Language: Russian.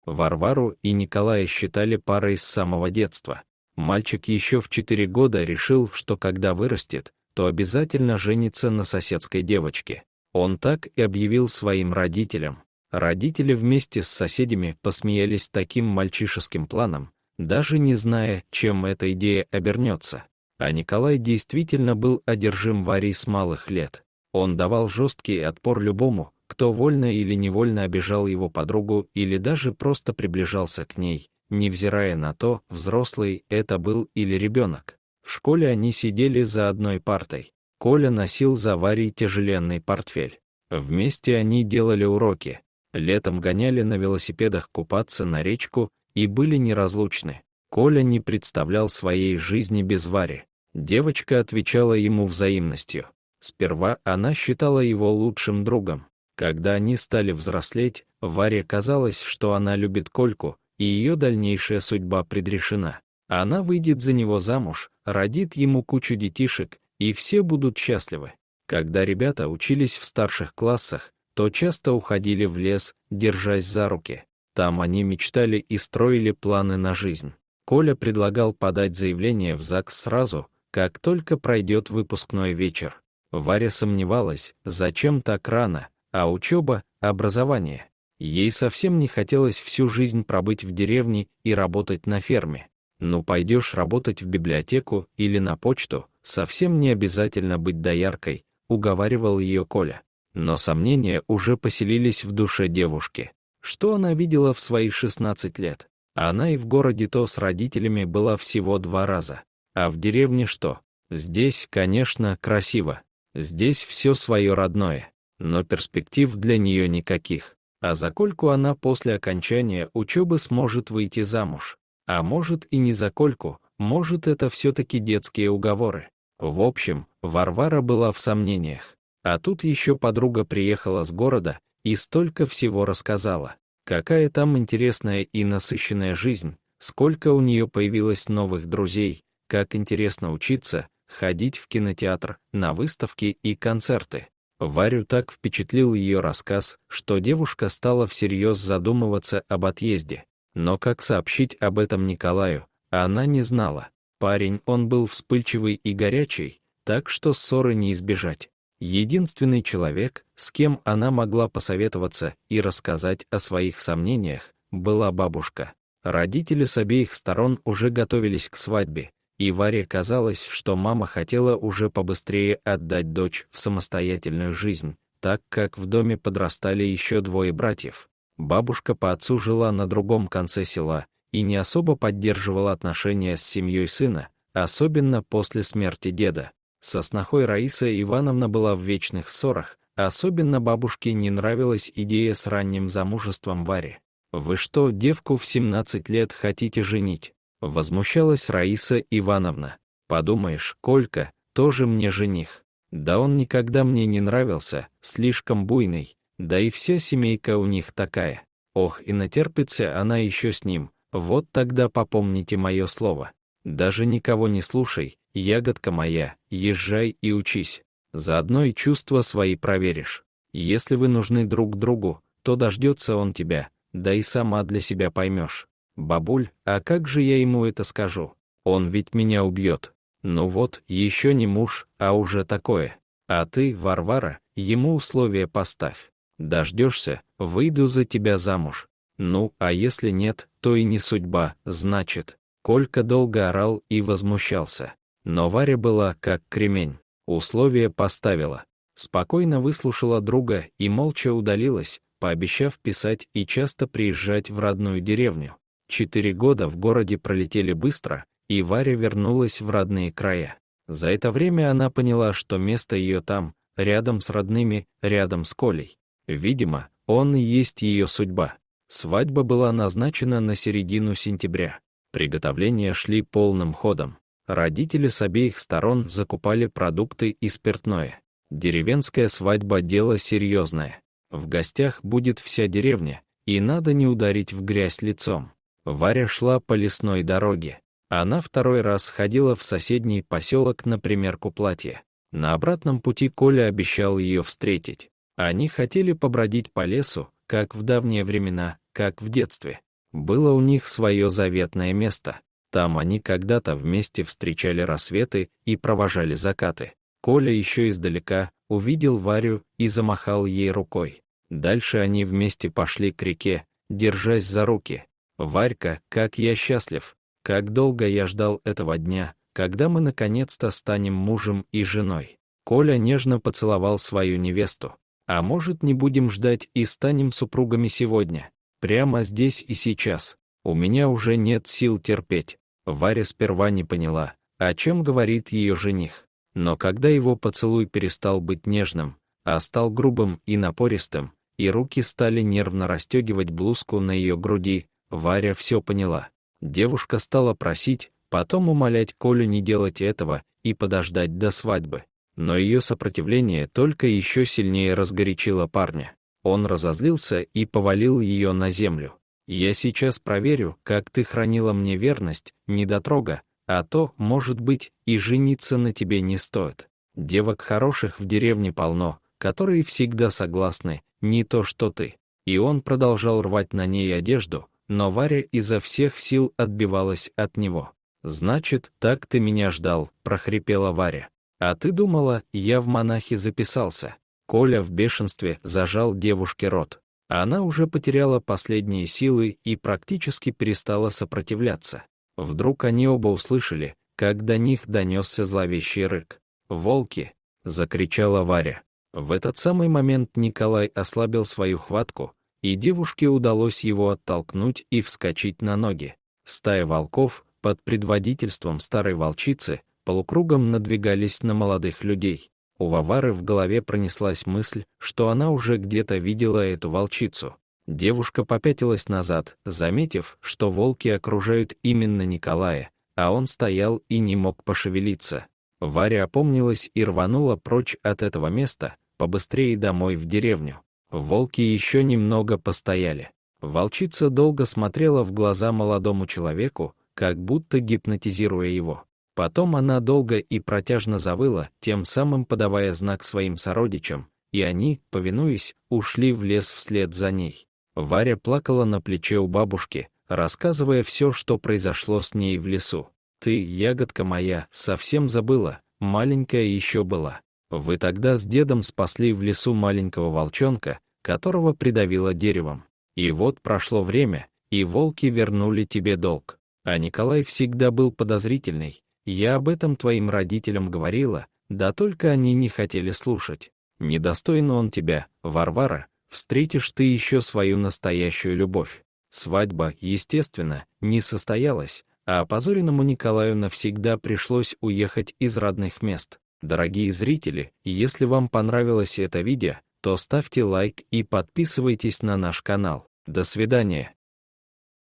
Варвару и Николая считали парой с самого детства. Мальчик еще в 4 года решил, что когда вырастет, то обязательно женится на соседской девочке. Он так и объявил своим родителям. Родители вместе с соседями посмеялись таким мальчишеским планом, даже не зная, чем эта идея обернется. А Николай действительно был одержим Варей с малых лет. Он давал жесткий отпор любому, кто вольно или невольно обижал его подругу или даже просто приближался к ней, невзирая на то, взрослый это был или ребенок. В школе они сидели за одной партой. Коля носил за Варей тяжеленный портфель. Вместе они делали уроки. Летом гоняли на велосипедах купаться на речку и были неразлучны. Коля не представлял своей жизни без Вари. Девочка отвечала ему взаимностью. Сперва она считала его лучшим другом. Когда они стали взрослеть, Варе казалось, что она любит Кольку, и ее дальнейшая судьба предрешена. Она выйдет за него замуж, родит ему кучу детишек, и все будут счастливы. Когда ребята учились в старших классах, то часто уходили в лес, держась за руки. Там они мечтали и строили планы на жизнь. Коля предлагал подать заявление в ЗАГС сразу, как только пройдет выпускной вечер. Варя сомневалась, зачем так рано, а учеба, образование. Ей совсем не хотелось всю жизнь пробыть в деревне и работать на ферме. Ну пойдешь работать в библиотеку или на почту, совсем не обязательно быть дояркой, уговаривал ее Коля. Но сомнения уже поселились в душе девушки. Что она видела в свои 16 лет? Она и в городе-то с родителями была всего 2 раза. А в деревне что? Здесь, конечно, красиво. Здесь все свое родное. Но перспектив для нее никаких. А за Кольку она после окончания учебы сможет выйти замуж. А может и не за Кольку, может это все-таки детские уговоры. В общем, Варвара была в сомнениях. А тут еще подруга приехала с города и столько всего рассказала. Какая там интересная и насыщенная жизнь, сколько у нее появилось новых друзей, как интересно учиться, ходить в кинотеатр, на выставки и концерты. Варю так впечатлил ее рассказ, что девушка стала всерьез задумываться об отъезде. Но как сообщить об этом Николаю, она не знала. Парень он был вспыльчивый и горячий, так что ссоры не избежать. Единственный человек, с кем она могла посоветоваться и рассказать о своих сомнениях, была бабушка. Родители с обеих сторон уже готовились к свадьбе, и Варе казалось, что мама хотела уже побыстрее отдать дочь в самостоятельную жизнь, так как в доме подрастали еще 2 братьев. Бабушка по отцу жила на другом конце села и не особо поддерживала отношения с семьей сына, особенно после смерти деда. Со снохой Раиса Ивановна была в вечных ссорах, особенно бабушке не нравилась идея с ранним замужеством Вари. «Вы что, девку в 17 лет хотите женить?» — возмущалась Раиса Ивановна. «Подумаешь, Колька, тоже мне жених. Да он никогда мне не нравился, слишком буйный, да и вся семейка у них такая. Ох, и натерпится она еще с ним, вот тогда попомните мое слово. Даже никого не слушай, ягодка моя, езжай и учись. Заодно и чувства свои проверишь. Если вы нужны друг другу, то дождется он тебя, да и сама для себя поймешь. Бабуль, а как же я ему это скажу? Он ведь меня убьет. Ну вот, еще не муж, а уже такое. А ты, Варвара, ему условия поставь. Дождешься, выйду за тебя замуж. Ну, а если нет, то и не судьба, значит». Колька долго орал и возмущался. Но Варя была как кремень. Условия поставила. Спокойно выслушала друга и молча удалилась, пообещав писать и часто приезжать в родную деревню. 4 года в городе пролетели быстро, и Варя вернулась в родные края. За это время она поняла, что место ее там, рядом с родными, рядом с Колей. Видимо, он и есть ее судьба. Свадьба была назначена на середину сентября. Приготовления шли полным ходом. Родители с обеих сторон закупали продукты и спиртное. Деревенская свадьба — дело серьезное. В гостях будет вся деревня, и надо не ударить в грязь лицом. Варя шла по лесной дороге. Она 2 раз ходила в соседний поселок на примерку платья. На обратном пути Коля обещал ее встретить. Они хотели побродить по лесу, как в давние времена, как в детстве. Было у них свое заветное место. Там они когда-то вместе встречали рассветы и провожали закаты. Коля еще издалека увидел Варю и замахал ей рукой. Дальше они вместе пошли к реке, держась за руки. «Варька, как я счастлив! Как долго я ждал этого дня, когда мы наконец-то станем мужем и женой!» Коля нежно поцеловал свою невесту. «А может, не будем ждать и станем супругами сегодня? Прямо здесь и сейчас. У меня уже нет сил терпеть». Варя сперва не поняла, о чем говорит ее жених. Но когда его поцелуй перестал быть нежным, а стал грубым и напористым, и руки стали нервно расстегивать блузку на ее груди, Варя все поняла. Девушка стала просить, потом умолять Колю не делать этого и подождать до свадьбы. Но ее сопротивление только еще сильнее разгорячило парня. Он разозлился и повалил ее на землю. «Я сейчас проверю, как ты хранила мне верность, недотрога, а то, может быть, и жениться на тебе не стоит. Девок хороших в деревне полно, которые всегда согласны, не то что ты». И он продолжал рвать на ней одежду, но Варя изо всех сил отбивалась от него. «Значит, так ты меня ждал», — прохрипела Варя. «А ты думала, я в монахи записался?» Коля в бешенстве зажал девушке рот. Она уже потеряла последние силы и практически перестала сопротивляться. Вдруг они оба услышали, как до них донесся зловещий рык. «Волки!» — закричала Варя. В этот самый момент Николай ослабил свою хватку, и девушке удалось его оттолкнуть и вскочить на ноги. Стая волков, под предводительством старой волчицы, полукругом надвигались на молодых людей. У Вавары в голове пронеслась мысль, что она уже где-то видела эту волчицу. Девушка попятилась назад, заметив, что волки окружают именно Николая, а он стоял и не мог пошевелиться. Варя опомнилась и рванула прочь от этого места, побыстрее домой в деревню. Волки еще немного постояли. Волчица долго смотрела в глаза молодому человеку, как будто гипнотизируя его. Потом она долго и протяжно завыла, тем самым подавая знак своим сородичам, и они, повинуясь, ушли в лес вслед за ней. Варя плакала на плече у бабушки, рассказывая все, что произошло с ней в лесу. «Ты, ягодка моя, совсем забыла, маленькая еще была. Вы тогда с дедом спасли в лесу маленького волчонка, которого придавило деревом. И вот прошло время, и волки вернули тебе долг. А Николай всегда был подозрительный. Я об этом твоим родителям говорила, да только они не хотели слушать. Недостойно он тебя, Варвара, встретишь ты еще свою настоящую любовь». Свадьба, естественно, не состоялась, а опозоренному Николаю навсегда пришлось уехать из родных мест. Дорогие зрители, если вам понравилось это видео, то ставьте лайк и подписывайтесь на наш канал. До свидания.